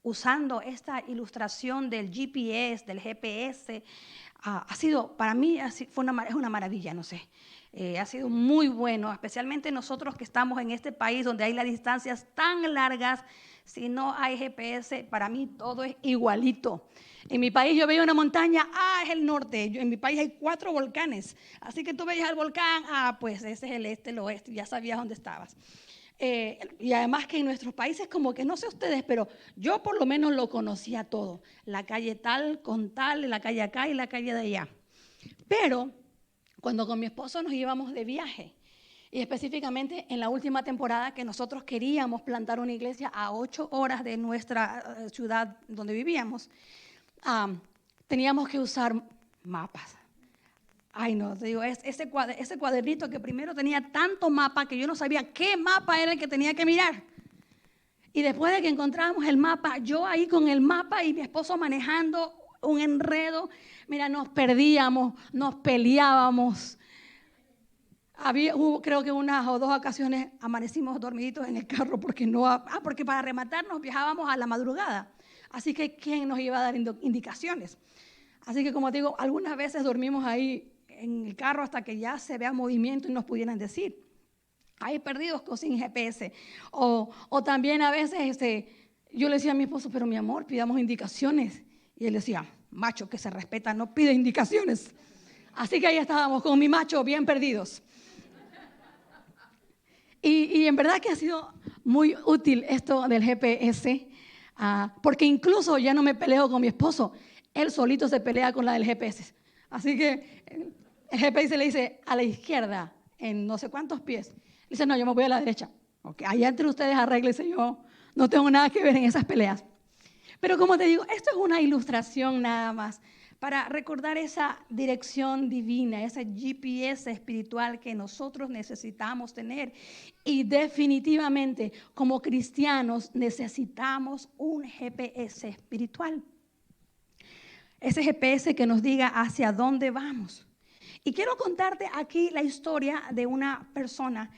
usando esta ilustración del GPS, del GPS, ha sido, para mí, es una maravilla, no sé. Ha sido muy bueno, especialmente nosotros que estamos en este país donde hay las distancias tan largas. Si no hay GPS, para mí todo es igualito. En mi país yo veía una montaña, es el norte. En mi país hay 4 volcanes. Así que tú veías el volcán, pues ese es el este, el oeste, ya sabías dónde estabas. Y además que en nuestros países, como que no sé ustedes, pero yo por lo menos lo conocía todo. La calle tal con tal, la calle acá y la calle de allá. Pero cuando con mi esposo nos íbamos de viaje, y específicamente en la última temporada que nosotros queríamos plantar una iglesia a 8 horas de nuestra ciudad donde vivíamos, teníamos que usar mapas. Ay, no, te digo, ese cuadernito que primero tenía tanto mapa que yo no sabía qué mapa era el que tenía que mirar. Y después de que encontrábamos el mapa, yo ahí con el mapa y mi esposo manejando un enredo, mira, nos perdíamos, nos peleábamos. Hubo, creo que 1 o 2 ocasiones amanecimos dormiditos en el carro porque para rematarnos viajábamos a la madrugada. Así que ¿quién nos iba a dar indicaciones? Así que como te digo, algunas veces dormimos ahí en el carro hasta que ya se vea movimiento y nos pudieran decir. Hay perdidos sin GPS. O también a veces yo le decía a mi esposo, pero mi amor, pidamos indicaciones. Y él decía, macho que se respeta no pide indicaciones. Así que ahí estábamos con mi macho bien perdidos. Y en verdad que ha sido muy útil esto del GPS, porque incluso ya no me peleo con mi esposo, él solito se pelea con la del GPS. Así que el GPS le dice a la izquierda, en no sé cuántos pies. Dice, no, yo me voy a la derecha. Okay, allá entre ustedes arréglense, yo no tengo nada que ver en esas peleas. Pero como te digo, esto es una ilustración nada más para recordar esa dirección divina, ese GPS espiritual que nosotros necesitamos tener. Y definitivamente, como cristianos, necesitamos un GPS espiritual. Ese GPS que nos diga hacia dónde vamos. Y quiero contarte aquí la historia de una persona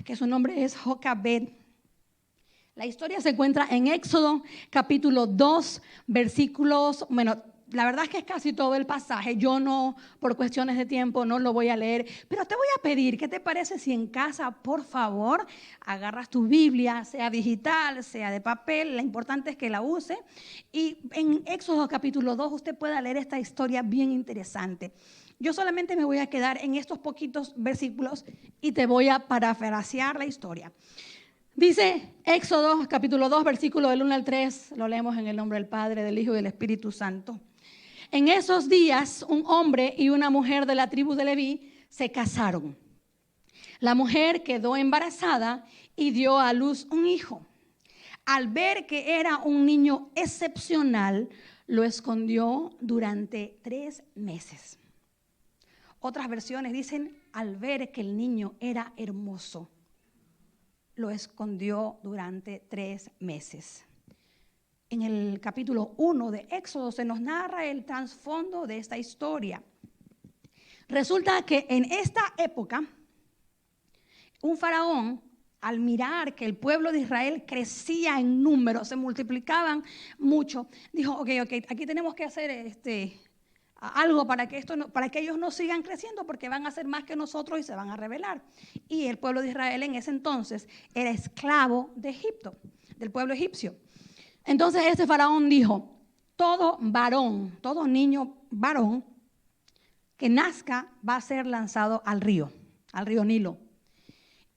que su nombre es Jocabed. La historia se encuentra en Éxodo capítulo 2, versículos, la verdad es que es casi todo el pasaje. Yo no, por cuestiones de tiempo, no lo voy a leer, pero te voy a pedir, ¿qué te parece si en casa, por favor, agarras tu Biblia, sea digital, sea de papel? Lo importante es que la use. Y en Éxodo capítulo 2 usted pueda leer esta historia bien interesante. Yo solamente me voy a quedar en estos poquitos versículos y te voy a parafrasear la historia. Dice Éxodo capítulo 2, versículo del 1 al 3, lo leemos en el nombre del Padre, del Hijo y del Espíritu Santo. En esos días, un hombre y una mujer de la tribu de Leví se casaron. La mujer quedó embarazada y dio a luz un hijo. Al ver que era un niño excepcional, lo escondió durante 3 meses. Otras versiones dicen, al ver que el niño era hermoso, lo escondió durante 3 meses. En el capítulo 1 de Éxodo se nos narra el trasfondo de esta historia. Resulta que en esta época, un faraón, al mirar que el pueblo de Israel crecía en número, se multiplicaban mucho, dijo, ok, aquí tenemos que hacer algo para que ellos no sigan creciendo, porque van a ser más que nosotros y se van a rebelar. Y el pueblo de Israel en ese entonces era esclavo de Egipto, del pueblo egipcio. Entonces este faraón dijo, todo varón, todo niño varón que nazca va a ser lanzado al río Nilo.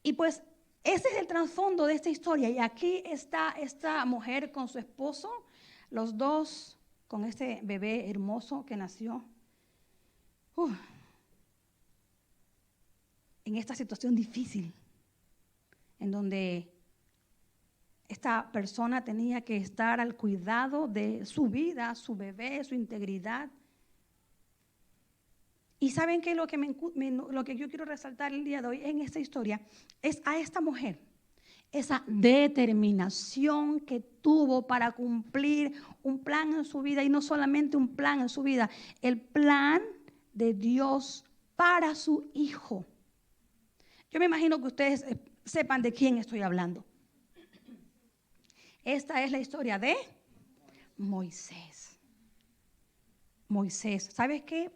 Y pues ese es el trasfondo de esta historia. Y aquí está esta mujer con su esposo, los dos con este bebé hermoso que nació. En esta situación difícil, en donde esta persona tenía que estar al cuidado de su vida, su bebé, su integridad. Y ¿saben qué? Lo que yo quiero resaltar el día de hoy en esta historia es a esta mujer, esa determinación que tuvo para cumplir un plan en su vida, y no solamente un plan en su vida, el plan de Dios para su hijo. Yo me imagino que ustedes sepan de quién estoy hablando. Esta es la historia de Moisés. Moisés. ¿Sabes qué?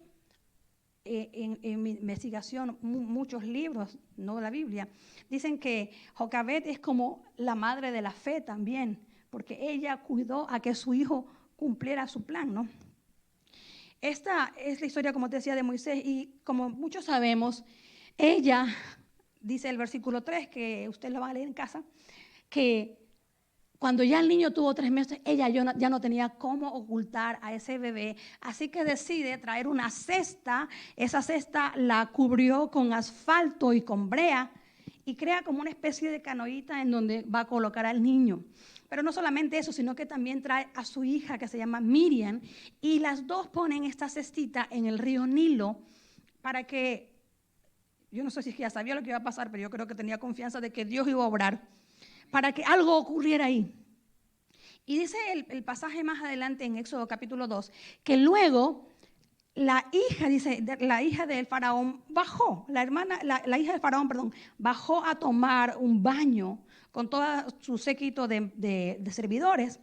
En mi investigación, muchos libros, no la Biblia, dicen que Jocabed es como la madre de la fe también, porque ella cuidó a que su hijo cumpliera su plan, ¿no? Esta es la historia, como te decía, de Moisés, y como muchos sabemos, ella, dice el versículo 3, que usted lo va a leer en casa, que cuando ya el niño tuvo 3 meses, ella ya no tenía cómo ocultar a ese bebé, así que decide traer una cesta. Esa cesta la cubrió con asfalto y con brea y crea como una especie de canoita en donde va a colocar al niño. Pero no solamente eso, sino que también trae a su hija, que se llama Miriam, y las dos ponen esta cestita en el río Nilo para que, yo no sé si es que ya sabía lo que iba a pasar, pero yo creo que tenía confianza de que Dios iba a obrar, para que algo ocurriera ahí. Y dice el pasaje más adelante en Éxodo capítulo 2, que luego la hija del faraón bajó, la hija del faraón, perdón, bajó a tomar un baño con todo su séquito de servidores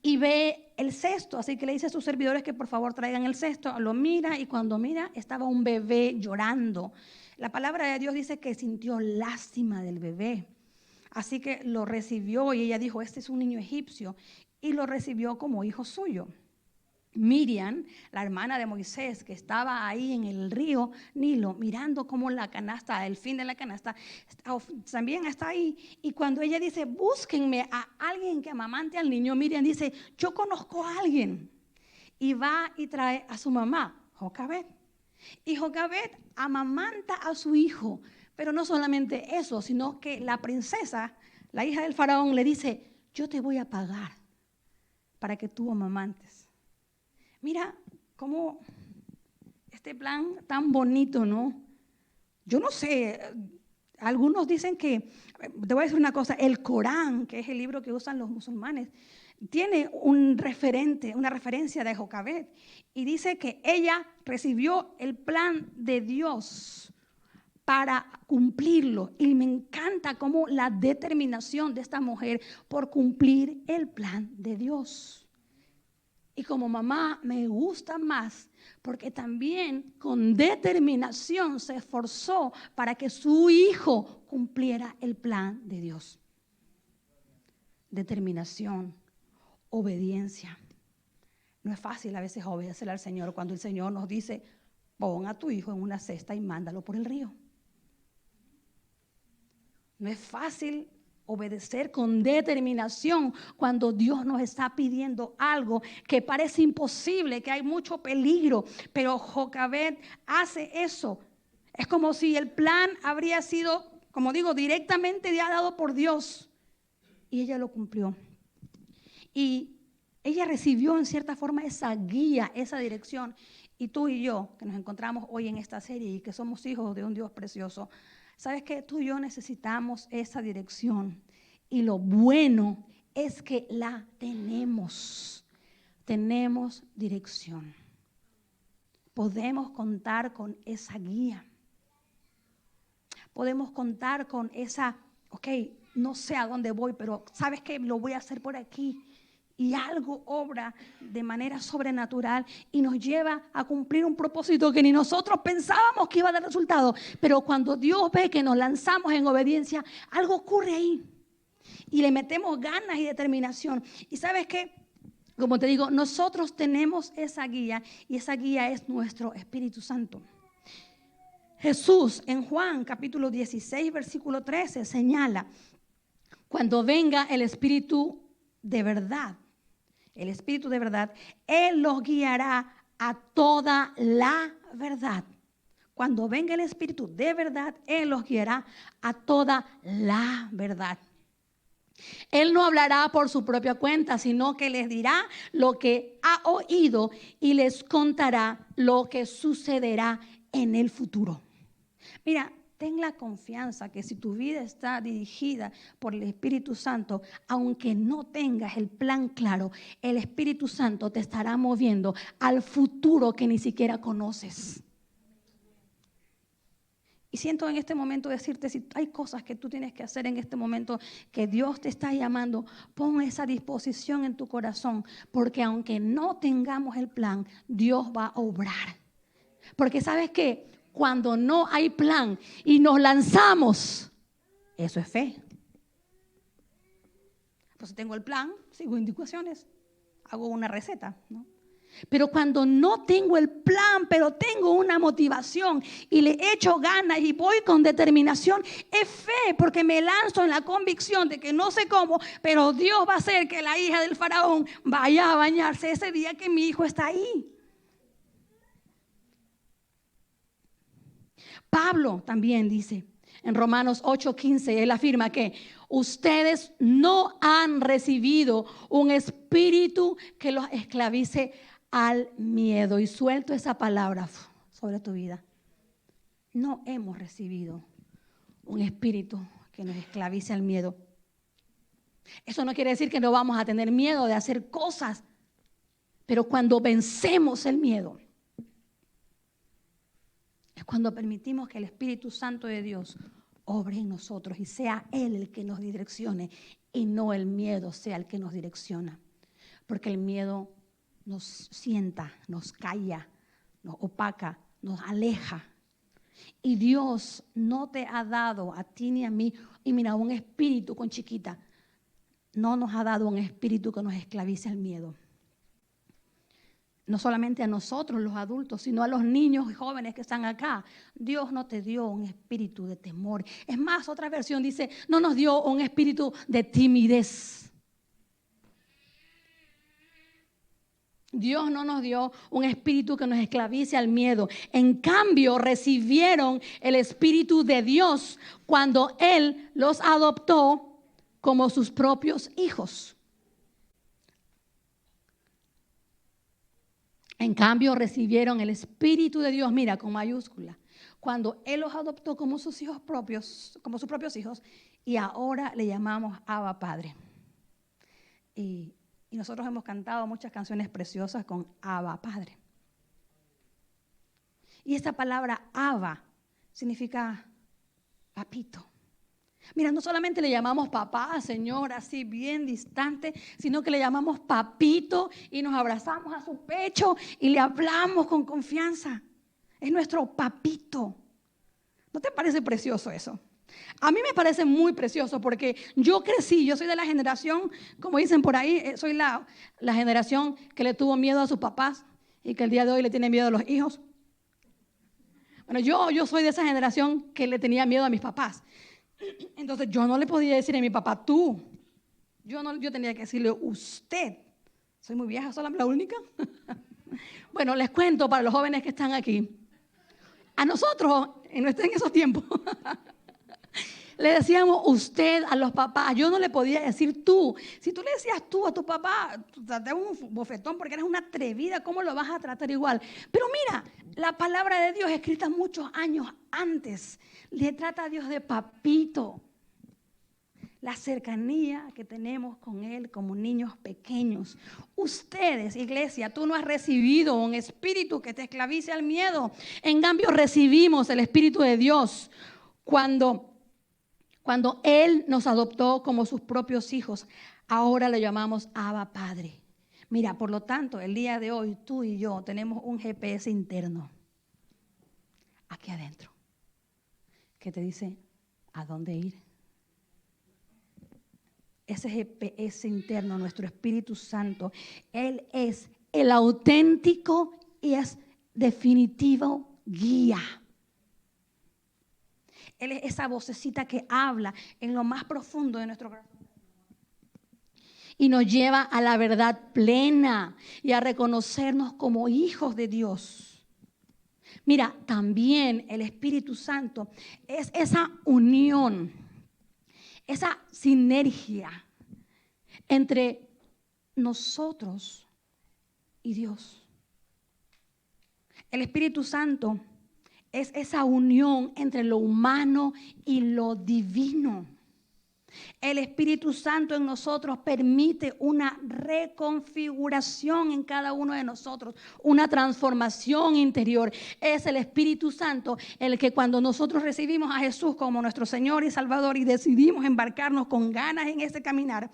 y ve el cesto, así que le dice a sus servidores que por favor traigan el cesto, lo mira y cuando mira estaba un bebé llorando. La palabra de Dios dice que sintió lástima del bebé. Así que lo recibió y ella dijo, este es un niño egipcio, y lo recibió como hijo suyo. Miriam, la hermana de Moisés, que estaba ahí en el río Nilo, mirando cómo la canasta, el fin de la canasta, también está ahí. Y cuando ella dice, búsquenme a alguien que amamante al niño, Miriam dice, yo conozco a alguien. Y va y trae a su mamá, Jocabed. Y Jocabed amamanta a su hijo. Pero no solamente eso, sino que la princesa, la hija del faraón, le dice, yo te voy a pagar para que tú amamantes. Mira cómo este plan tan bonito, ¿no? Yo no sé, algunos dicen que, te voy a decir una cosa, el Corán, que es el libro que usan los musulmanes, tiene una referencia de Jocabed, y dice que ella recibió el plan de Dios para cumplirlo. Y me encanta cómo la determinación de esta mujer por cumplir el plan de Dios. Y como mamá me gusta más porque también con determinación se esforzó para que su hijo cumpliera el plan de Dios. Determinación, obediencia. No es fácil a veces obedecer al Señor cuando el Señor nos dice, pon a tu hijo en una cesta y mándalo por el río. No es fácil obedecer con determinación cuando Dios nos está pidiendo algo que parece imposible, que hay mucho peligro, pero Jocabed hace eso. Es como si el plan habría sido, como digo, directamente dado por Dios, y ella lo cumplió. Y ella recibió en cierta forma esa guía, esa dirección. Y tú y yo, que nos encontramos hoy en esta serie y que somos hijos de un Dios precioso, ¿sabes qué? Tú y yo necesitamos esa dirección. Y lo bueno es que la tenemos. Tenemos dirección. Podemos contar con esa guía. Podemos contar con esa, no sé a dónde voy, pero ¿sabes qué? Lo voy a hacer por aquí. Y algo obra de manera sobrenatural y nos lleva a cumplir un propósito que ni nosotros pensábamos que iba a dar resultado. Pero cuando Dios ve que nos lanzamos en obediencia, algo ocurre ahí. Y le metemos ganas y determinación. Y ¿sabes qué? Como te digo, nosotros tenemos esa guía y esa guía es nuestro Espíritu Santo. Jesús en Juan capítulo 16 versículo 13 señala, cuando venga el Espíritu de verdad, el Espíritu de verdad, Él los guiará a toda la verdad. Cuando venga el Espíritu de verdad, Él los guiará a toda la verdad. Él no hablará por su propia cuenta, sino que les dirá lo que ha oído y les contará lo que sucederá en el futuro. Mira, ten la confianza que si tu vida está dirigida por el Espíritu Santo, aunque no tengas el plan claro, el Espíritu Santo te estará moviendo al futuro que ni siquiera conoces. Y siento en este momento decirte, si hay cosas que tú tienes que hacer en este momento, que Dios te está llamando, pon esa disposición en tu corazón, porque aunque no tengamos el plan, Dios va a obrar. Porque ¿sabes qué? Cuando no hay plan y nos lanzamos, eso es fe. Pues tengo el plan, sigo indicaciones, hago una receta, ¿no? Pero cuando no tengo el plan, pero tengo una motivación y le echo ganas y voy con determinación, es fe, porque me lanzo en la convicción de que no sé cómo, pero Dios va a hacer que la hija del faraón vaya a bañarse ese día que mi hijo está ahí. Pablo también dice en Romanos 8:15, él afirma que ustedes no han recibido un espíritu que los esclavice al miedo. Y suelto esa palabra sobre tu vida. No hemos recibido un espíritu que nos esclavice al miedo. Eso no quiere decir que no vamos a tener miedo de hacer cosas, pero cuando vencemos el miedo, es cuando permitimos que el Espíritu Santo de Dios obre en nosotros y sea Él el que nos direccione y no el miedo sea el que nos direcciona. Porque el miedo nos sienta, nos calla, nos opaca, nos aleja. Y Dios no te ha dado a ti ni a mí, y mira, un espíritu con chiquita, no nos ha dado un espíritu que nos esclavice al miedo. No solamente a nosotros los adultos, sino a los niños y jóvenes que están acá. Dios no te dio un espíritu de temor. Es más, otra versión dice, no nos dio un espíritu de timidez. Dios no nos dio un espíritu que nos esclavice al miedo. En cambio, recibieron el Espíritu de Dios cuando Él los adoptó como sus propios hijos. En cambio, recibieron el Espíritu de Dios, mira, con mayúscula, cuando Él los adoptó como sus hijos propios, como sus propios hijos, y ahora le llamamos Abba Padre. Y nosotros hemos cantado muchas canciones preciosas con Abba Padre. Y esta palabra Abba significa papito. Mira, no solamente le llamamos papá, Señor, así bien distante, sino que le llamamos papito y nos abrazamos a su pecho y le hablamos con confianza. Es nuestro papito. ¿No te parece precioso eso? A mí me parece muy precioso porque yo crecí, yo soy de la generación, como dicen por ahí, soy la generación que le tuvo miedo a sus papás y que el día de hoy le tiene miedo a los hijos. Bueno, yo soy de esa generación que le tenía miedo a mis papás. Entonces yo no le podía decir a mi papá tú. Yo tenía que decirle usted. Soy muy vieja, soy la única. Bueno, les cuento para los jóvenes que están aquí. A nosotros, en esos tiempos, le decíamos usted a los papás. Yo no le podía decir tú. Si tú le decías tú a tu papá, te das un bofetón porque eres una atrevida. ¿Cómo lo vas a tratar igual? Pero mira, la palabra de Dios escrita muchos años antes le trata a Dios de papito. La cercanía que tenemos con Él como niños pequeños. Ustedes, iglesia, tú no has recibido un espíritu que te esclavice al miedo. En cambio, recibimos el Espíritu de Dios cuando Él nos adoptó como sus propios hijos. Ahora le llamamos Abba Padre. Mira, por lo tanto, el día de hoy tú y yo tenemos un GPS interno aquí adentro que te dice a dónde ir. Ese GPS interno, nuestro Espíritu Santo, Él es el auténtico y es definitivo guía. Él es esa vocecita que habla en lo más profundo de nuestro corazón y nos lleva a la verdad plena y a reconocernos como hijos de Dios. Mira, también el Espíritu Santo es esa unión, esa sinergia entre nosotros y Dios. El Espíritu Santo es esa unión entre lo humano y lo divino. El Espíritu Santo en nosotros permite una reconfiguración en cada uno de nosotros, una transformación interior. Es el Espíritu Santo el que cuando nosotros recibimos a Jesús como nuestro Señor y Salvador y decidimos embarcarnos con ganas en ese caminar,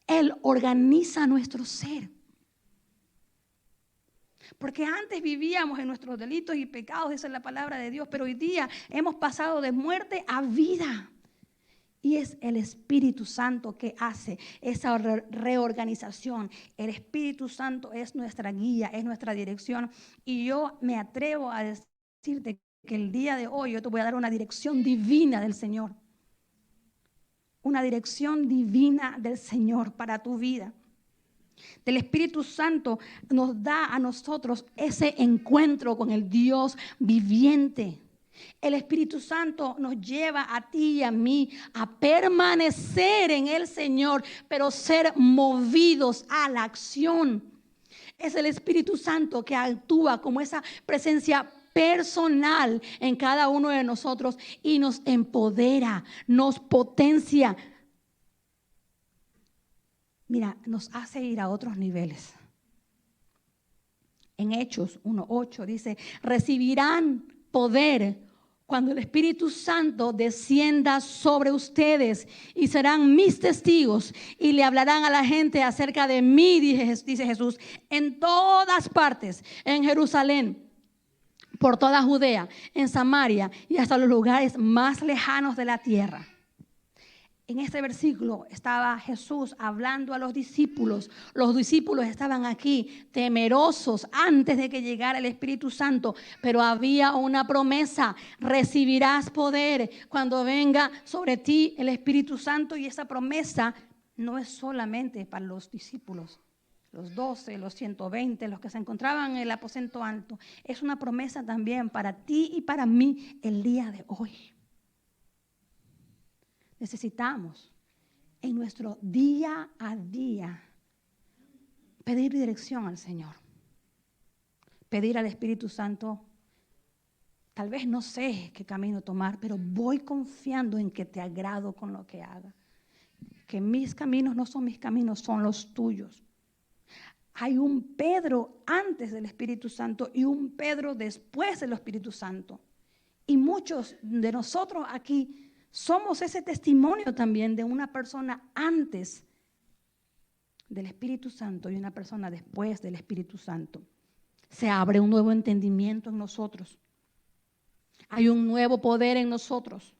Él organiza nuestro ser. Porque antes vivíamos en nuestros delitos y pecados, esa es la palabra de Dios, pero hoy día hemos pasado de muerte a vida. Y es el Espíritu Santo que hace esa reorganización. El Espíritu Santo es nuestra guía, es nuestra dirección. Y yo me atrevo a decirte que el día de hoy yo te voy a dar una dirección divina del Señor. Una dirección divina del Señor para tu vida. Del Espíritu Santo nos da a nosotros ese encuentro con el Dios viviente. El Espíritu Santo nos lleva a ti y a mí a permanecer en el Señor, pero ser movidos a la acción. Es el Espíritu Santo que actúa como esa presencia personal en cada uno de nosotros y nos empodera, nos potencia. Mira, nos hace ir a otros niveles. En Hechos 1:8 dice, recibirán poder cuando el Espíritu Santo descienda sobre ustedes y serán mis testigos y le hablarán a la gente acerca de mí, dice Jesús, en todas partes, en Jerusalén, por toda Judea, en Samaria y hasta los lugares más lejanos de la tierra. En este versículo estaba Jesús hablando a los discípulos. Los discípulos estaban aquí temerosos antes de que llegara el Espíritu Santo, pero había una promesa: recibirás poder cuando venga sobre ti el Espíritu Santo. Y esa promesa no es solamente para los discípulos, los 12, los 120, los que se encontraban en el aposento alto. Es una promesa también para ti y para mí el día de hoy. Necesitamos en nuestro día a día pedir dirección al Señor. Pedir al Espíritu Santo, tal vez no sé qué camino tomar, pero voy confiando en que te agrado con lo que haga. Que mis caminos no son mis caminos, son los tuyos. Hay un Pedro antes del Espíritu Santo y un Pedro después del Espíritu Santo. Y muchos de nosotros aquí somos ese testimonio también de una persona antes del Espíritu Santo y una persona después del Espíritu Santo. Se abre un nuevo entendimiento en nosotros. Hay un nuevo poder en nosotros.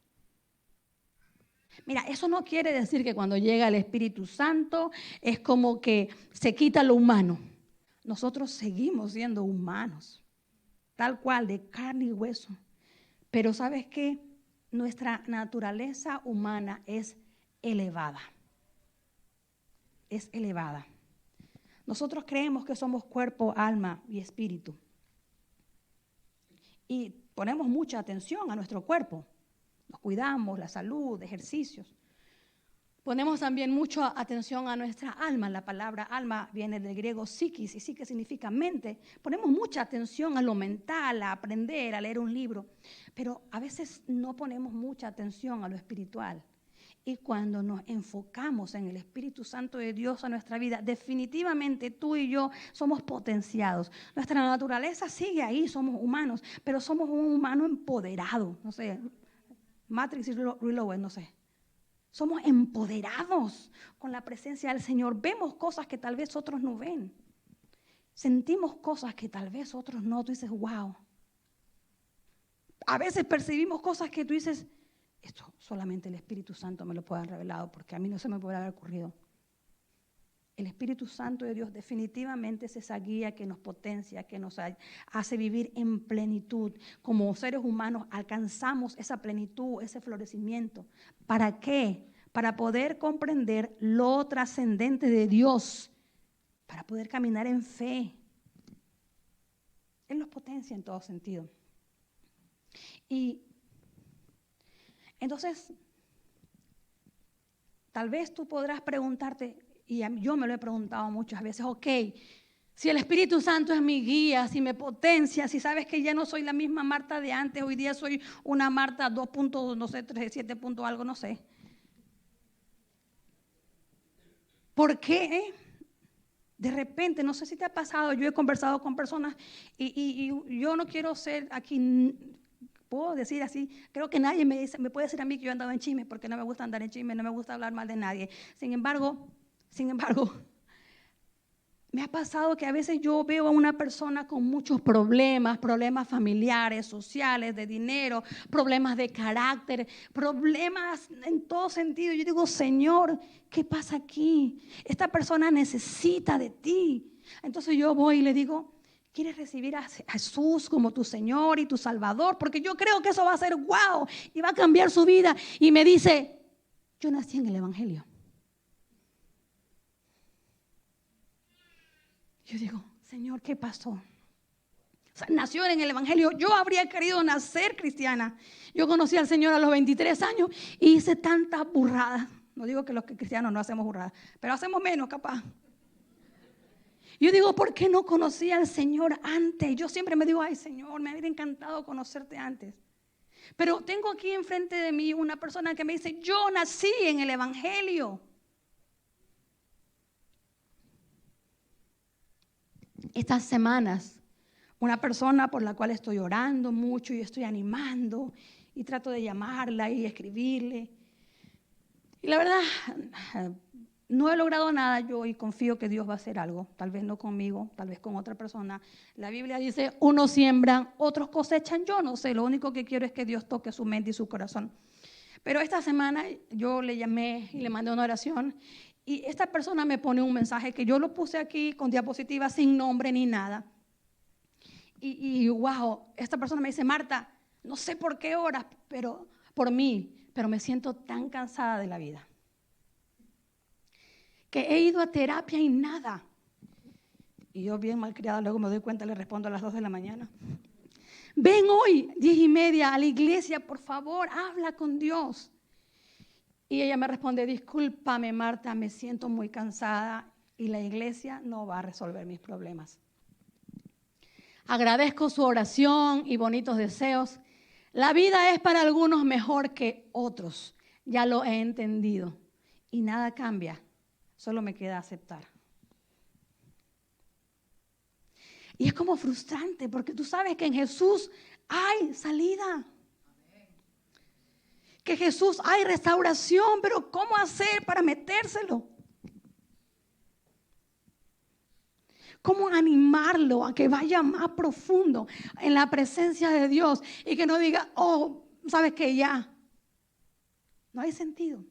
Mira, eso no quiere decir que cuando llega el Espíritu Santo es como que se quita lo humano. Nosotros seguimos siendo humanos, tal cual, de carne y hueso. Pero ¿sabes qué? Nuestra naturaleza humana es elevada. Es elevada. Nosotros creemos que somos cuerpo, alma y espíritu. Y ponemos mucha atención a nuestro cuerpo. Nos cuidamos, la salud, ejercicios. Ponemos también mucha atención a nuestra alma. La palabra alma viene del griego psiquis y psique significa mente. Ponemos mucha atención a lo mental, a aprender, a leer un libro. Pero a veces no ponemos mucha atención a lo espiritual. Y cuando nos enfocamos en el Espíritu Santo de Dios a nuestra vida, definitivamente tú y yo somos potenciados. Nuestra naturaleza sigue ahí, somos humanos, pero somos un humano empoderado. No sé, Matrix y Reloaded, no sé. Somos empoderados con la presencia del Señor. Vemos cosas que tal vez otros no ven. Sentimos cosas que tal vez otros no. Tú dices, wow. A veces percibimos cosas que tú dices, esto solamente el Espíritu Santo me lo puede haber revelado, porque a mí no se me puede haber ocurrido. El Espíritu Santo de Dios definitivamente es esa guía que nos potencia, que nos hace vivir en plenitud. Como seres humanos alcanzamos esa plenitud, ese florecimiento. ¿Para qué? Para poder comprender lo trascendente de Dios, para poder caminar en fe. Él nos potencia en todo sentido. Y entonces, tal vez tú podrás preguntarte, y yo me lo he preguntado muchas veces, ok, si el Espíritu Santo es mi guía, si me potencia, si sabes que ya no soy la misma Marta de antes, hoy día soy una Marta 2.7 algo, no sé. ¿Por qué? De repente, no sé si te ha pasado, yo he conversado con personas y yo no quiero ser aquí, puedo decir así, creo que nadie me puede decir a mí que yo he andado en chisme, porque no me gusta andar en chisme, no me gusta hablar mal de nadie. Sin embargo, me ha pasado que a veces yo veo a una persona con muchos problemas familiares, sociales, de dinero, problemas de carácter, problemas en todo sentido. Yo digo, Señor, ¿qué pasa aquí? Esta persona necesita de ti. Entonces yo voy y le digo, ¿quieres recibir a Jesús como tu Señor y tu Salvador? Porque yo creo que eso va a ser wow y va a cambiar su vida. Y me dice, yo nací en el Evangelio. Yo digo, Señor, ¿qué pasó? O sea, nació en el Evangelio. Yo habría querido nacer cristiana. Yo conocí al Señor a los 23 años y hice tantas burradas. No digo que los cristianos no hacemos burradas, pero hacemos menos capaz. Yo digo, ¿por qué no conocí al Señor antes? Yo siempre me digo, ay Señor, me hubiera encantado conocerte antes. Pero tengo aquí enfrente de mí una persona que me dice, yo nací en el Evangelio. Estas semanas, una persona por la cual estoy orando mucho y estoy animando y trato de llamarla y escribirle. Y la verdad, no he logrado nada yo y confío que Dios va a hacer algo. Tal vez no conmigo, tal vez con otra persona. La Biblia dice, unos siembran, otros cosechan. Yo no sé, lo único que quiero es que Dios toque su mente y su corazón. Pero esta semana yo le llamé y le mandé una oración. Y esta persona me pone un mensaje que yo lo puse aquí con diapositiva sin nombre ni nada. Y wow, esta persona me dice, Marta, no sé por qué oras, pero por mí, pero me siento tan cansada de la vida. Que he ido a terapia y nada. Y yo bien malcriada, luego me doy cuenta, le respondo a las 2 de la mañana. Ven hoy, 10:30, a la iglesia, por favor, habla con Dios. Y ella me responde, discúlpame Marta, me siento muy cansada y la iglesia no va a resolver mis problemas. Agradezco su oración y bonitos deseos. La vida es para algunos mejor que otros, ya lo he entendido. Y nada cambia, solo me queda aceptar. Y es como frustrante porque tú sabes que en Jesús hay salida. Que Jesús hay restauración, pero ¿cómo hacer para metérselo? ¿Cómo animarlo a que vaya más profundo en la presencia de Dios y que no diga, oh, sabes que ya? No hay sentido.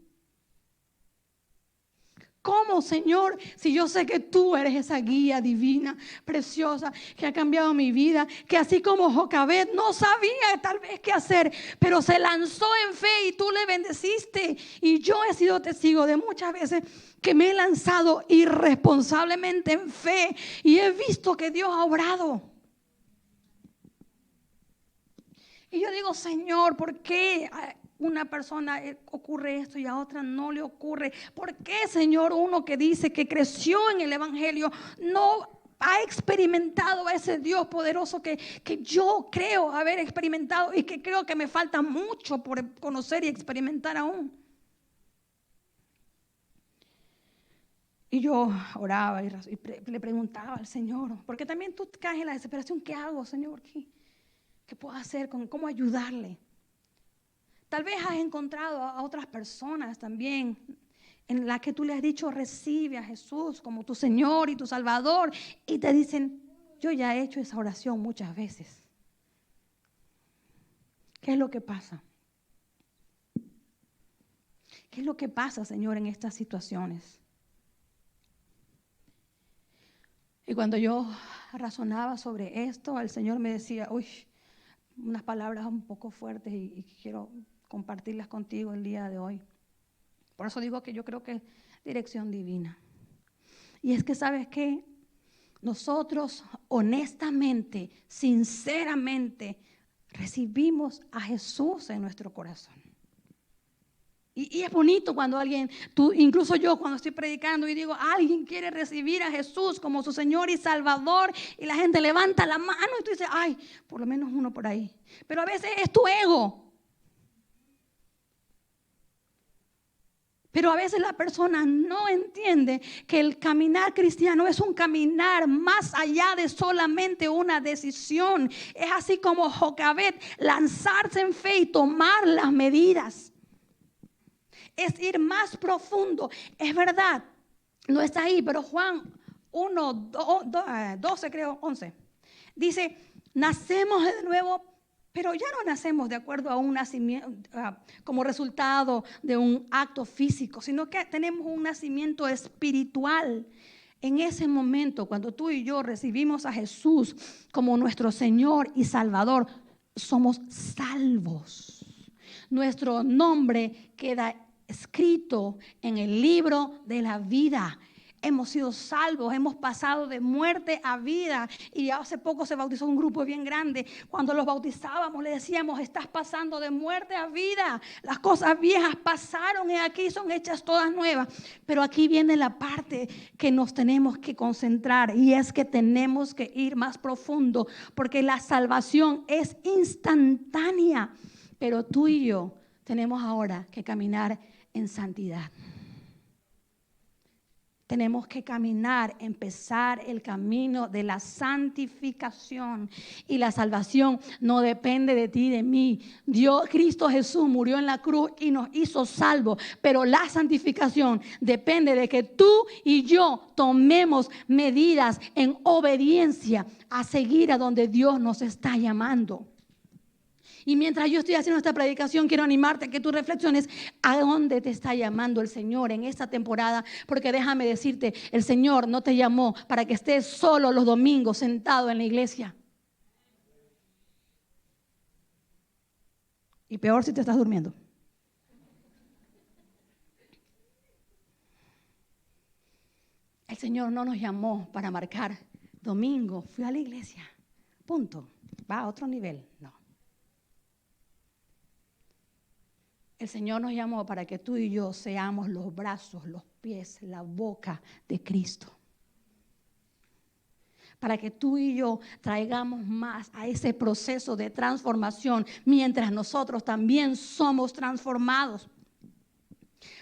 ¿Cómo, Señor? Si yo sé que tú eres esa guía divina, preciosa, que ha cambiado mi vida, que así como Jocabed no sabía tal vez qué hacer, pero se lanzó en fe y tú le bendeciste. Y yo he sido testigo de muchas veces que me he lanzado irresponsablemente en fe y he visto que Dios ha obrado. Y yo digo, Señor, ¿por qué una persona ocurre esto y a otra no le ocurre? ¿Por qué, Señor, uno que dice que creció en el Evangelio no ha experimentado a ese Dios poderoso que yo creo haber experimentado y que creo que me falta mucho por conocer y experimentar aún? Y yo oraba y le preguntaba al Señor, porque también tú caes en la desesperación, ¿qué hago, Señor? ¿Qué puedo hacer? ¿Cómo ayudarle? Tal vez has encontrado a otras personas también en las que tú le has dicho, recibe a Jesús como tu Señor y tu Salvador, y te dicen, yo ya he hecho esa oración muchas veces. ¿Qué es lo que pasa? ¿Qué es lo que pasa, Señor, en estas situaciones? Y cuando yo razonaba sobre esto, el Señor me decía, uy, unas palabras un poco fuertes y quiero compartirlas contigo el día de hoy. Por eso digo que yo creo que es dirección divina. Y es que, ¿sabes qué? Nosotros honestamente, sinceramente, recibimos a Jesús en nuestro corazón. Y es bonito cuando alguien, incluso yo cuando estoy predicando y digo, alguien quiere recibir a Jesús como su Señor y Salvador, y la gente levanta la mano y tú dices, ay, por lo menos uno por ahí. Pero a veces es tu ego. Pero a veces la persona no entiende que el caminar cristiano es un caminar más allá de solamente una decisión. Es así como Jocabet, lanzarse en fe y tomar las medidas. Es ir más profundo. Es verdad, no está ahí, pero Juan 1, 12 creo, 11. Dice, nacemos de nuevo, pero ya no nacemos de acuerdo a un nacimiento, como resultado de un acto físico, sino que tenemos un nacimiento espiritual. En ese momento, cuando tú y yo recibimos a Jesús como nuestro Señor y Salvador, somos salvos. Nuestro nombre queda escrito en el libro de la vida. Hemos sido salvos, hemos pasado de muerte a vida. Y hace poco se bautizó un grupo bien grande. Cuando los bautizábamos le decíamos, estás pasando de muerte a vida. Las cosas viejas pasaron y aquí son hechas todas nuevas. Pero aquí viene la parte que nos tenemos que concentrar, y es que tenemos que ir más profundo, porque la salvación es instantánea. Pero tú y yo tenemos ahora que caminar en santidad. Tenemos que caminar, empezar el camino de la santificación. Y la salvación no depende de ti, de mí. Dios, Cristo Jesús murió en la cruz y nos hizo salvos. Pero la santificación depende de que tú y yo tomemos medidas en obediencia a seguir a donde Dios nos está llamando. Y mientras yo estoy haciendo esta predicación, quiero animarte a que tú reflexiones a dónde te está llamando el Señor en esta temporada. Porque déjame decirte, el Señor no te llamó para que estés solo los domingos sentado en la iglesia. Y peor si te estás durmiendo. El Señor no nos llamó para marcar domingo, fui a la iglesia, punto, va a otro nivel, no. El Señor nos llamó para que tú y yo seamos los brazos, los pies, la boca de Cristo. Para que tú y yo traigamos más a ese proceso de transformación mientras nosotros también somos transformados.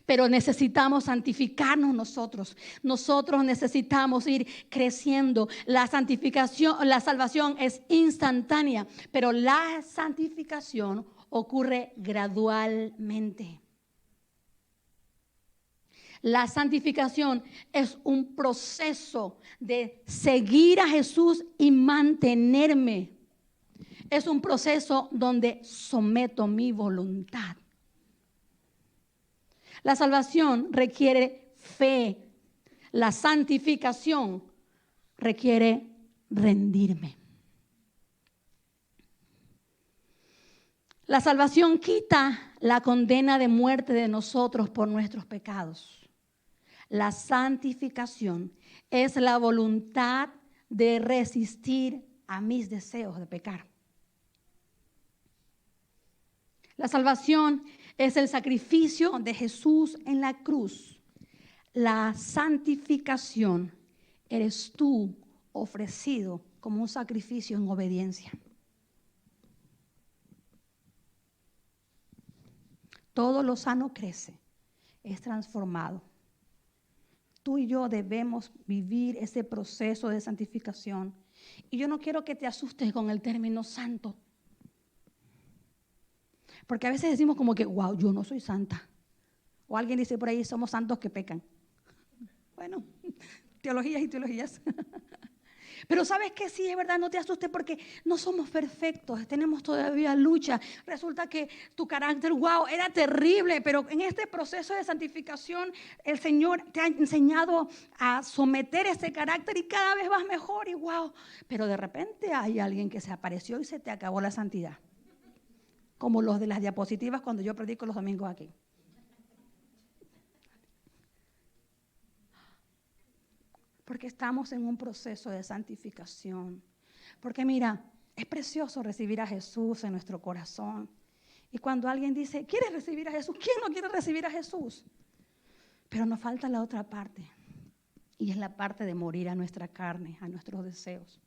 Pero necesitamos santificarnos nosotros. Nosotros necesitamos ir creciendo. La santificación, la salvación es instantánea, pero la santificación ocurre gradualmente. La santificación es un proceso de seguir a Jesús y mantenerme. Es un proceso donde someto mi voluntad. La salvación requiere fe. La santificación requiere rendirme. La salvación quita la condena de muerte de nosotros por nuestros pecados. La santificación es la voluntad de resistir a mis deseos de pecar. La salvación es el sacrificio de Jesús en la cruz. La santificación eres tú ofrecido como un sacrificio en obediencia. Todo lo sano crece, es transformado. Tú y yo debemos vivir ese proceso de santificación. Y yo no quiero que te asustes con el término santo. Porque a veces decimos como que, wow, yo no soy santa. O alguien dice por ahí, somos santos que pecan. Bueno, teologías y teologías. Pero ¿sabes qué? Sí, es verdad, no te asustes porque no somos perfectos, tenemos todavía lucha. Resulta que tu carácter, wow, era terrible, pero en este proceso de santificación el Señor te ha enseñado a someter ese carácter y cada vez vas mejor y wow. Pero de repente hay alguien que se apareció y se te acabó la santidad. Como los de las diapositivas cuando yo predico los domingos aquí. Porque estamos en un proceso de santificación. Porque mira, es precioso recibir a Jesús en nuestro corazón. Y cuando alguien dice, ¿quieres recibir a Jesús? ¿Quién no quiere recibir a Jesús? Pero nos falta la otra parte. Y es la parte de morir a nuestra carne, a nuestros deseos.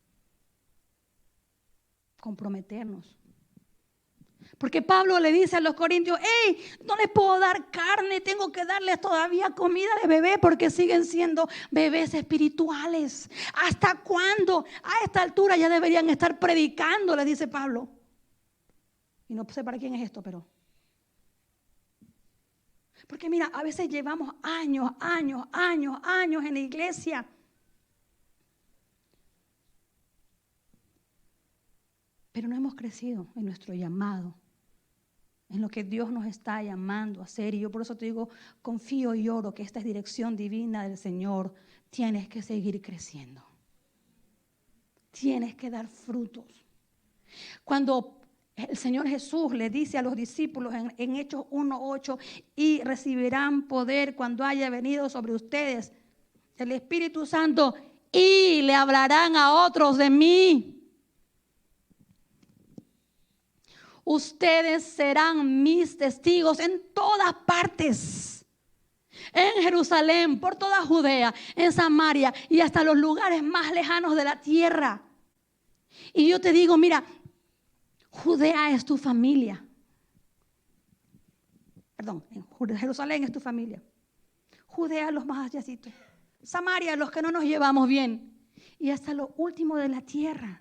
Comprometernos. Porque Pablo le dice a los corintios, hey, no les puedo dar carne, tengo que darles todavía comida de bebé porque siguen siendo bebés espirituales. ¿Hasta cuándo? A esta altura ya deberían estar predicando, le dice Pablo. Y no sé para quién es esto, pero... Porque mira, a veces llevamos años en la iglesia. Pero no hemos crecido en nuestro llamado, en lo que Dios nos está llamando a hacer. Y yo por eso te digo, confío y oro que esta es dirección divina del Señor. Tienes que seguir creciendo. Tienes que dar frutos. Cuando el Señor Jesús le dice a los discípulos en Hechos 1:8, y recibirán poder cuando haya venido sobre ustedes el Espíritu Santo y le hablarán a otros de mí. Ustedes serán mis testigos en todas partes, en Jerusalén, por toda Judea, en Samaria y hasta los lugares más lejanos de la tierra. Y yo te digo, mira, Judea es tu familia. Perdón, Jerusalén es tu familia. Judea los más allácitos. Samaria los que no nos llevamos bien. Y hasta lo último de la tierra.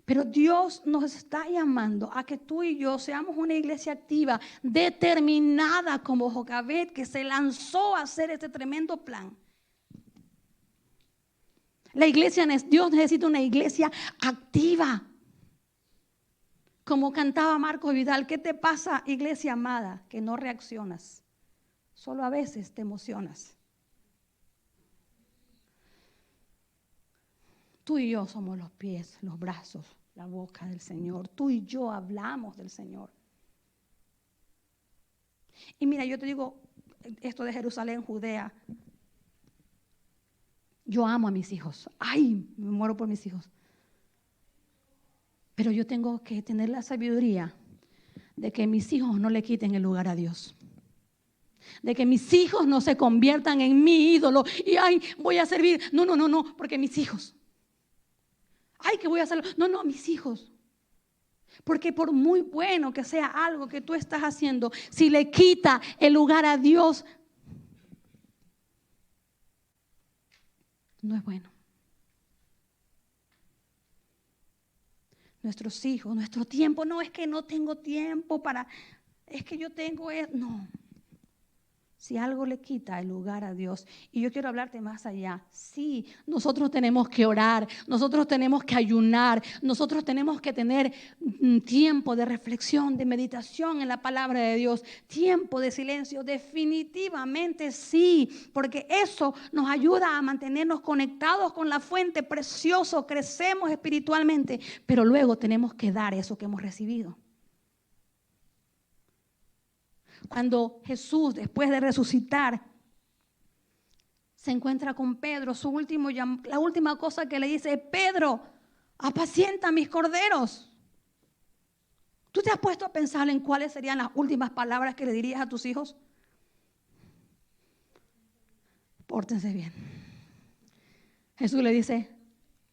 Pero Dios nos está llamando a que tú y yo seamos una iglesia activa, determinada como Jocabet, que se lanzó a hacer este tremendo plan. La iglesia, Dios necesita una iglesia activa. Como cantaba Marcos Vidal, ¿qué te pasa, iglesia amada? Que no reaccionas, solo a veces te emocionas. Tú y yo somos los pies, los brazos, la boca del Señor. Tú y yo hablamos del Señor. Y mira, yo te digo esto de Jerusalén, Judea. Yo amo a mis hijos. Ay, me muero por mis hijos. Pero yo tengo que tener la sabiduría de que mis hijos no le quiten el lugar a Dios. De que mis hijos no se conviertan en mi ídolo. Y ay, voy a servir. No, porque mis hijos. Ay, que voy a hacerlo. No, mis hijos. Porque por muy bueno que sea algo que tú estás haciendo, si le quita el lugar a Dios, no es bueno. Nuestros hijos, nuestro tiempo, no es que no tengo tiempo para, es que yo tengo, no. Si algo le quita el lugar a Dios, y yo quiero hablarte más allá, sí, nosotros tenemos que orar, nosotros tenemos que ayunar, nosotros tenemos que tener tiempo de reflexión, de meditación en la palabra de Dios, tiempo de silencio, definitivamente sí, porque eso nos ayuda a mantenernos conectados con la fuente, precioso, crecemos espiritualmente, pero luego tenemos que dar eso que hemos recibido. Cuando Jesús, después de resucitar, se encuentra con Pedro, la última cosa que le dice es: Pedro, apacienta mis corderos. ¿Tú te has puesto a pensar en cuáles serían las últimas palabras que le dirías a tus hijos? Pórtense bien. Jesús le dice: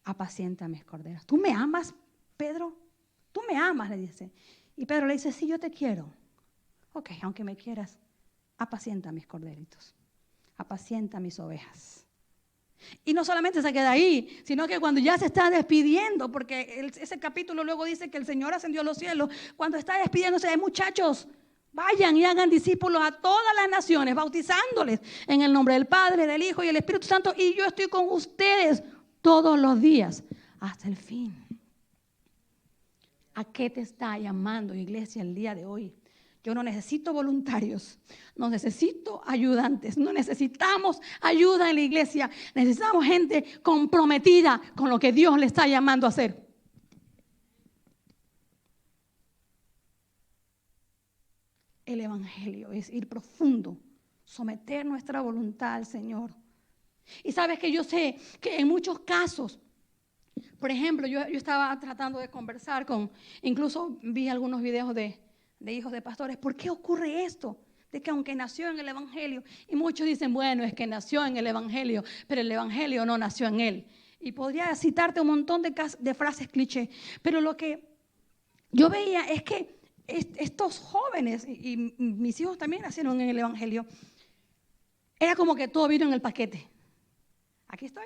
apacienta mis corderos. ¿Tú me amas, Pedro? ¿Tú me amas?, le dice. Y Pedro le dice: sí, yo te quiero. Ok, aunque me quieras, apacienta mis corderitos, apacienta mis ovejas. Y no solamente se queda ahí, sino que cuando ya se está despidiendo, porque ese capítulo luego dice que el Señor ascendió a los cielos, cuando está despidiéndose, muchachos, vayan y hagan discípulos a todas las naciones, bautizándoles en el nombre del Padre, del Hijo y del Espíritu Santo, y yo estoy con ustedes todos los días hasta el fin. ¿A qué te está llamando, iglesia, el día de hoy? Yo no necesito voluntarios, no necesito ayudantes, no necesitamos ayuda en la iglesia. Necesitamos gente comprometida con lo que Dios le está llamando a hacer. El evangelio es ir profundo, someter nuestra voluntad al Señor. Y sabes que yo sé que en muchos casos, por ejemplo, yo estaba tratando de conversar incluso vi algunos videos de hijos de pastores. ¿Por qué ocurre esto? De que aunque nació en el evangelio, y muchos dicen, bueno, es que nació en el evangelio, pero el evangelio no nació en él. Y podría citarte un montón de frases cliché, pero lo que yo veía es que estos jóvenes, y mis hijos también nacieron en el Evangelio, era como que todo vino en el paquete. Aquí estoy,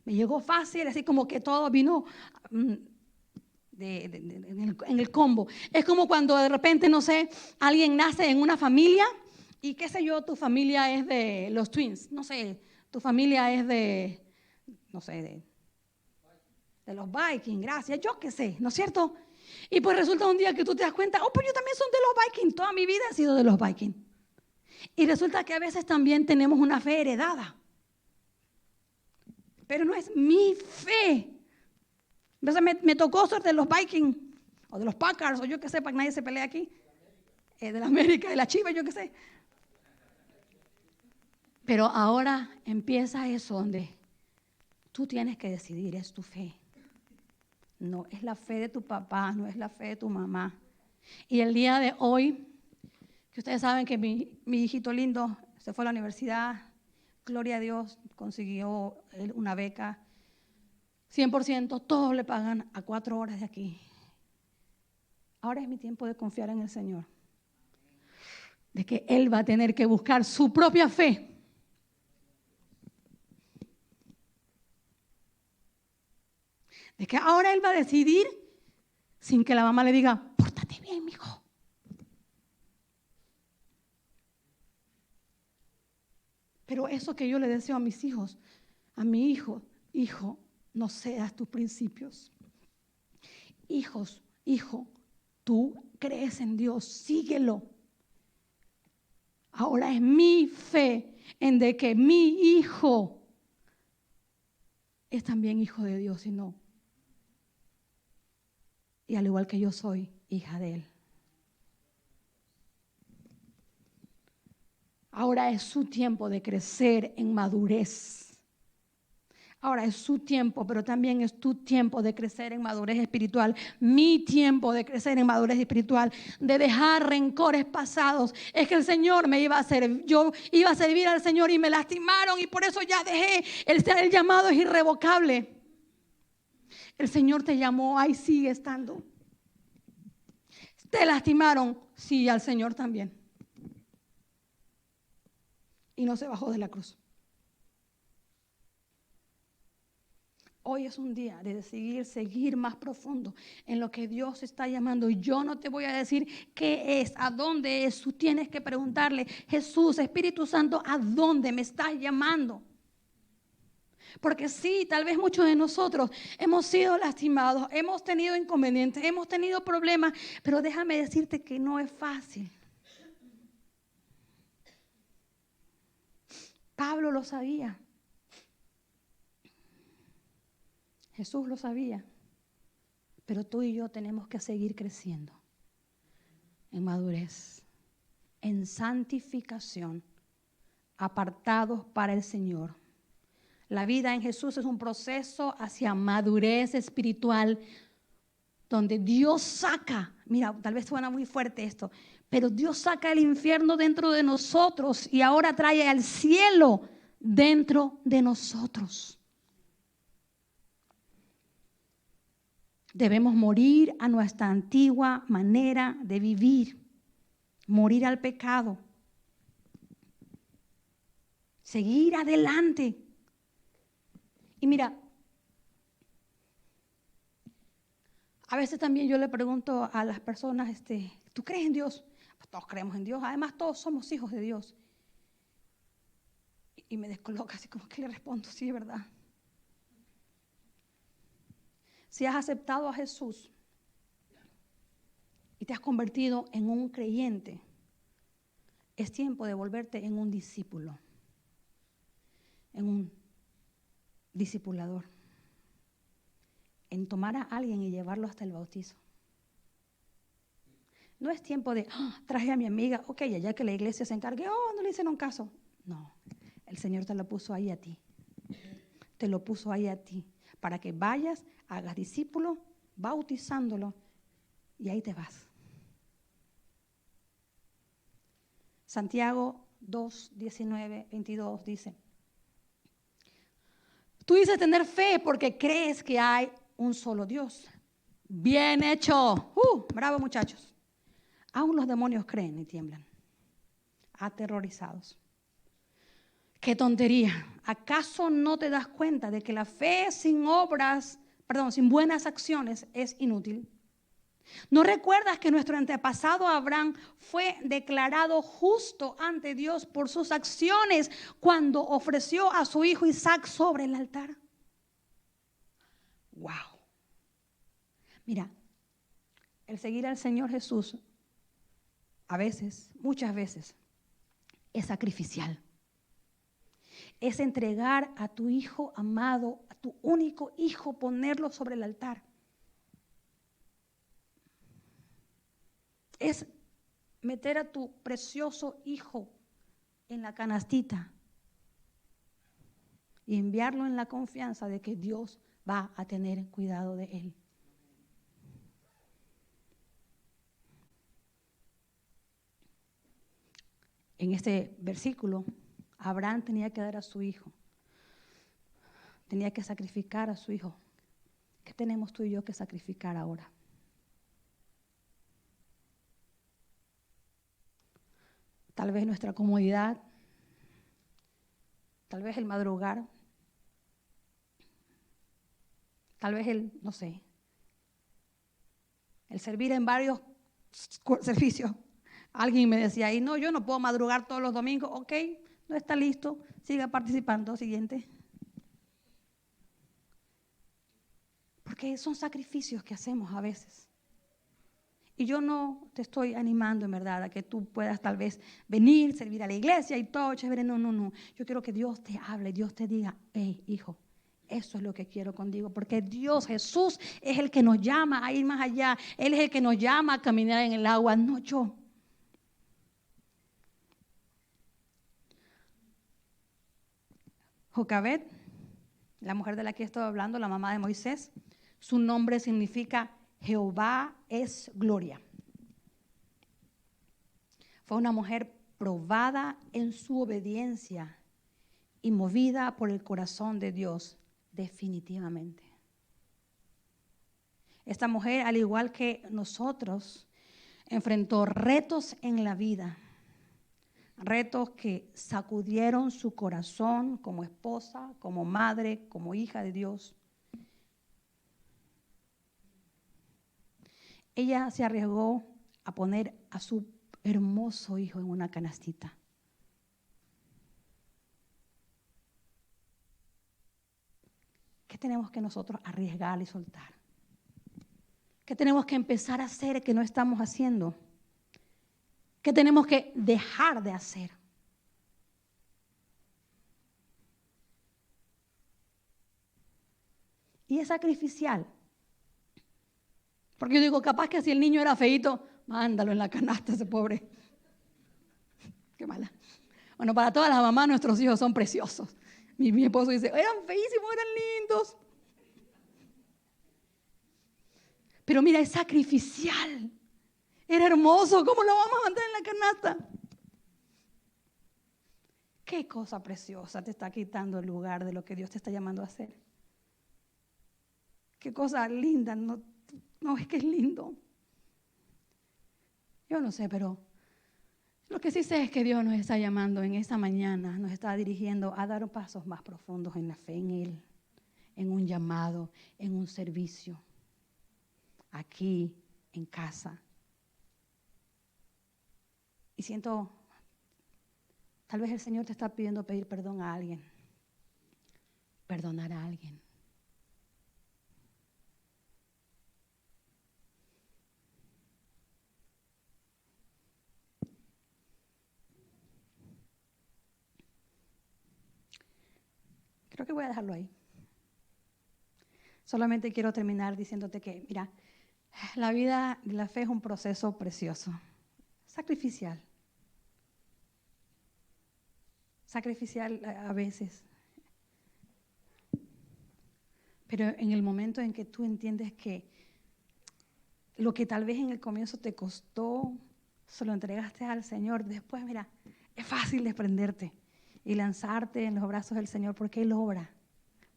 me llegó fácil, así como que todo vino en el combo. Es como cuando de repente, no sé, alguien nace en una familia y qué sé yo, tu familia es de los Twins, no sé, tu familia es de, no sé, de los Vikings, gracias, yo qué sé, ¿no es cierto? Y pues resulta un día que tú te das cuenta, oh, pues yo también soy de los Vikings, toda mi vida he sido de los Vikings. Y resulta que a veces también tenemos una fe heredada. Pero no es mi fe. Entonces me tocó ser de los Vikings, o de los Packers, o yo qué sé, para que nadie se pelee aquí. De la América, de la Chivas, yo qué sé. Pero ahora empieza eso donde tú tienes que decidir, es tu fe. No es la fe de tu papá, no es la fe de tu mamá. Y el día de hoy, que ustedes saben que mi hijito lindo se fue a la universidad, gloria a Dios, consiguió una beca, 100%, todos le pagan a 4 horas de aquí. Ahora es mi tiempo de confiar en el Señor, de que Él va a tener que buscar su propia fe. De que ahora Él va a decidir sin que la mamá le diga, pórtate bien, mijo. Pero eso que yo le deseo a mis hijos, a mi hijo, hijo, no cedas tus principios. Hijo, tú crees en Dios, síguelo. Ahora es mi fe en de que mi hijo es también hijo de Dios y no. Y al igual que yo soy hija de Él. Ahora es su tiempo de crecer en madurez. Ahora es su tiempo, pero también es tu tiempo de crecer en madurez espiritual. Mi tiempo de crecer en madurez espiritual, de dejar rencores pasados. Es que el Señor me iba a servir, yo iba a servir al Señor y me lastimaron y por eso ya dejé. El llamado es irrevocable. El Señor te llamó, ahí sigue estando. ¿Te lastimaron? Sí, al Señor también. Y no se bajó de la cruz. Hoy es un día de seguir más profundo en lo que Dios está llamando. Y yo no te voy a decir qué es, a dónde es. Tú tienes que preguntarle, Jesús, Espíritu Santo, ¿a dónde me estás llamando? Porque sí, tal vez muchos de nosotros hemos sido lastimados, hemos tenido inconvenientes, hemos tenido problemas, pero déjame decirte que no es fácil. Pablo lo sabía. Jesús lo sabía. Pero tú y yo tenemos que seguir creciendo en madurez, en santificación, apartados para el Señor. La vida en Jesús es un proceso hacia madurez espiritual donde Dios saca, mira, tal vez suena muy fuerte esto, pero Dios saca el infierno dentro de nosotros y ahora trae al cielo dentro de nosotros. Debemos morir a nuestra antigua manera de vivir, morir al pecado, seguir adelante. Y mira, a veces también yo le pregunto a las personas, ¿tú crees en Dios? Pues todos creemos en Dios, además todos somos hijos de Dios. Y me descoloca así como que le respondo, sí, es verdad. Si has aceptado a Jesús y te has convertido en un creyente, es tiempo de volverte en un discípulo, en un discipulador, en tomar a alguien y llevarlo hasta el bautizo. No es tiempo de, traje a mi amiga, ok, ya que la iglesia se encargue, no le hicieron caso. No, el Señor te lo puso ahí a ti. Te lo puso ahí a ti, para que vayas, hagas discípulo, bautizándolo, y ahí te vas. Santiago 2, 19, 22 dice, tú dices tener fe porque crees que hay un solo Dios. Bien hecho. Bravo, muchachos. Aún los demonios creen y tiemblan, aterrorizados. ¡Qué tontería! ¿Acaso no te das cuenta de que la fe sin buenas acciones es inútil? ¿No recuerdas que nuestro antepasado Abraham fue declarado justo ante Dios por sus acciones cuando ofreció a su hijo Isaac sobre el altar? ¡Wow! Mira, el seguir al Señor Jesús a veces, muchas veces, es sacrificial. Es entregar a tu hijo amado, a tu único hijo, ponerlo sobre el altar. Es meter a tu precioso hijo en la canastita y enviarlo en la confianza de que Dios va a tener cuidado de él. En este versículo, Abraham tenía que dar a su hijo, tenía que sacrificar a su hijo. ¿Qué tenemos tú y yo que sacrificar ahora? Tal vez nuestra comodidad, tal vez el madrugar, tal vez el servir en varios servicios. Alguien me decía, y no, yo no puedo madrugar todos los domingos. Ok, no está listo, siga participando. Siguiente. Porque son sacrificios que hacemos a veces. Y yo no te estoy animando en verdad a que tú puedas tal vez venir, servir a la iglesia y todo chévere. No. Yo quiero que Dios te hable, Dios te diga, hey, hijo, eso es lo que quiero contigo. Porque Dios, Jesús, es el que nos llama a ir más allá. Él es el que nos llama a caminar en el agua, no yo. Jocabed, la mujer de la que estoy hablando, la mamá de Moisés, su nombre significa Jehová es gloria. Fue una mujer probada en su obediencia y movida por el corazón de Dios, definitivamente. Esta mujer, al igual que nosotros, enfrentó retos en la vida. Retos que sacudieron su corazón como esposa, como madre, como hija de Dios. Ella se arriesgó a poner a su hermoso hijo en una canastita. ¿Qué tenemos que nosotros arriesgar y soltar? ¿Qué tenemos que empezar a hacer que no estamos haciendo? ¿Qué tenemos que dejar de hacer? Y es sacrificial. Porque yo digo, capaz que si el niño era feíto, mándalo en la canasta ese pobre. Qué mala. Bueno, para todas las mamás nuestros hijos son preciosos. Mi esposo dice, eran feísimos, eran lindos. Pero mira, es sacrificial. Era hermoso, ¿cómo lo vamos a mandar en la canasta? Qué cosa preciosa te está quitando el lugar de lo que Dios te está llamando a hacer. Qué cosa linda, no es que es lindo. Yo no sé, pero lo que sí sé es que Dios nos está llamando en esa mañana, nos está dirigiendo a dar pasos más profundos en la fe en Él, en un llamado, en un servicio, aquí, en casa. Y siento, tal vez el Señor te está pidiendo pedir perdón a alguien, perdonar a alguien. Creo que voy a dejarlo ahí. Solamente quiero terminar diciéndote que, mira, la vida de la fe es un proceso precioso, sacrificial. Sacrificial a veces. Pero en el momento en que tú entiendes que lo que tal vez en el comienzo te costó, se lo entregaste al Señor, después, mira, es fácil desprenderte y lanzarte en los brazos del Señor porque Él obra,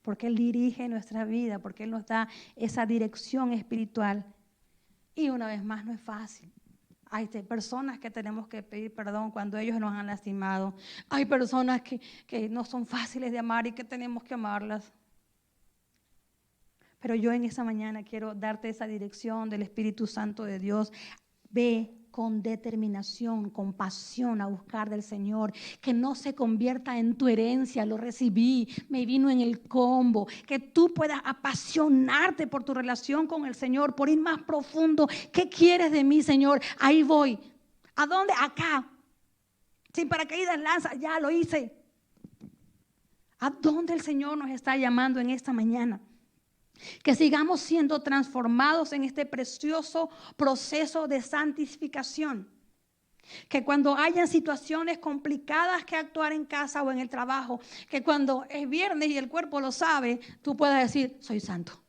porque Él dirige nuestra vida, porque Él nos da esa dirección espiritual. Y una vez más, no es fácil. Hay personas que tenemos que pedir perdón cuando ellos nos han lastimado. Hay personas que no son fáciles de amar y que tenemos que amarlas. Pero yo en esa mañana quiero darte esa dirección del Espíritu Santo de Dios. Ve con determinación, con pasión a buscar del Señor, que no se convierta en tu herencia, lo recibí, me vino en el combo, que tú puedas apasionarte por tu relación con el Señor, por ir más profundo. ¿Qué quieres de mí, Señor? Ahí voy. ¿A dónde? Acá. Sin paracaídas lanza, ya lo hice. ¿A dónde el Señor nos está llamando en esta mañana? Que sigamos siendo transformados en este precioso proceso de santificación. Que cuando hayan situaciones complicadas que actuar en casa o en el trabajo, que cuando es viernes y el cuerpo lo sabe, tú puedas decir, soy santo.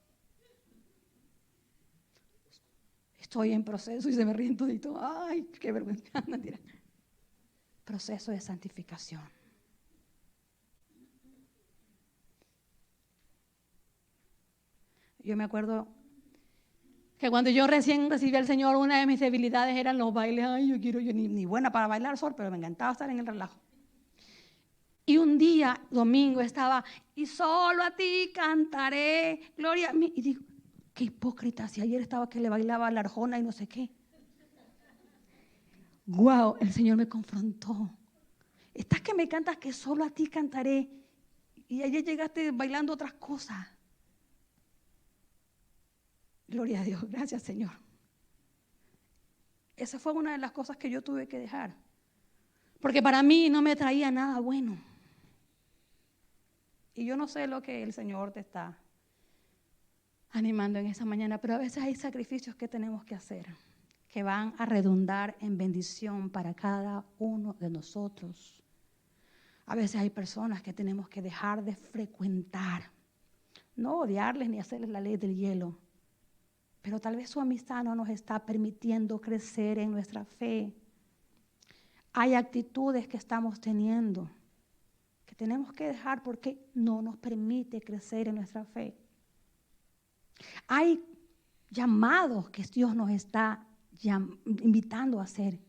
Estoy en proceso y se me ríen todito. Ay, qué vergüenza. Mentira. Proceso de santificación. Yo me acuerdo que cuando yo recién recibí al Señor, una de mis debilidades eran los bailes. Ay, yo ni buena para bailar sol, pero me encantaba estar en el relajo. Y un día, domingo, estaba, y solo a ti cantaré, gloria a mí. Y digo, qué hipócrita, si ayer estaba que le bailaba la arjona y no sé qué. Wow, el Señor me confrontó. Estás que me cantas que solo a ti cantaré. Y ayer llegaste bailando otras cosas. Gloria a Dios, gracias Señor. Esa fue una de las cosas que yo tuve que dejar. Porque para mí no me traía nada bueno. Y yo no sé lo que el Señor te está animando en esa mañana, pero a veces hay sacrificios que tenemos que hacer, que van a redundar en bendición para cada uno de nosotros. A veces hay personas que tenemos que dejar de frecuentar, no odiarles ni hacerles la ley del hielo. Pero tal vez su amistad no nos está permitiendo crecer en nuestra fe. Hay actitudes que estamos teniendo que tenemos que dejar porque no nos permite crecer en nuestra fe. Hay llamados que Dios nos está invitando a hacer.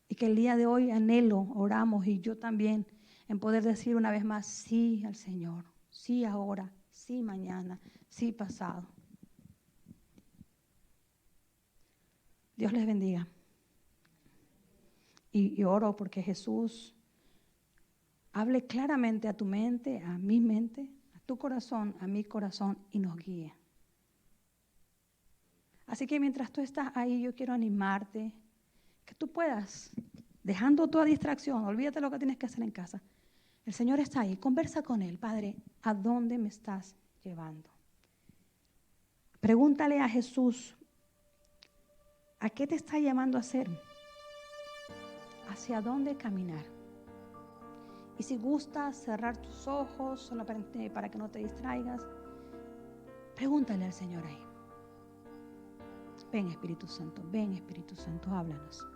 Y que el día de hoy anhelo, oramos y yo también en poder decir una vez más sí al Señor, sí ahora, sí mañana, sí pasado. Dios les bendiga. Y oro porque Jesús hable claramente a tu mente, a mi mente, a tu corazón, a mi corazón y nos guíe. Así que mientras tú estás ahí, yo quiero animarte que tú puedas, dejando toda distracción, olvídate lo que tienes que hacer en casa. El Señor está ahí, conversa con Él. Padre, ¿a dónde me estás llevando? Pregúntale a Jesús, ¿a qué te está llamando a hacer? ¿Hacia dónde caminar? Y si gustas cerrar tus ojos solamente para que no te distraigas, pregúntale al Señor ahí. Ven Espíritu Santo, háblanos.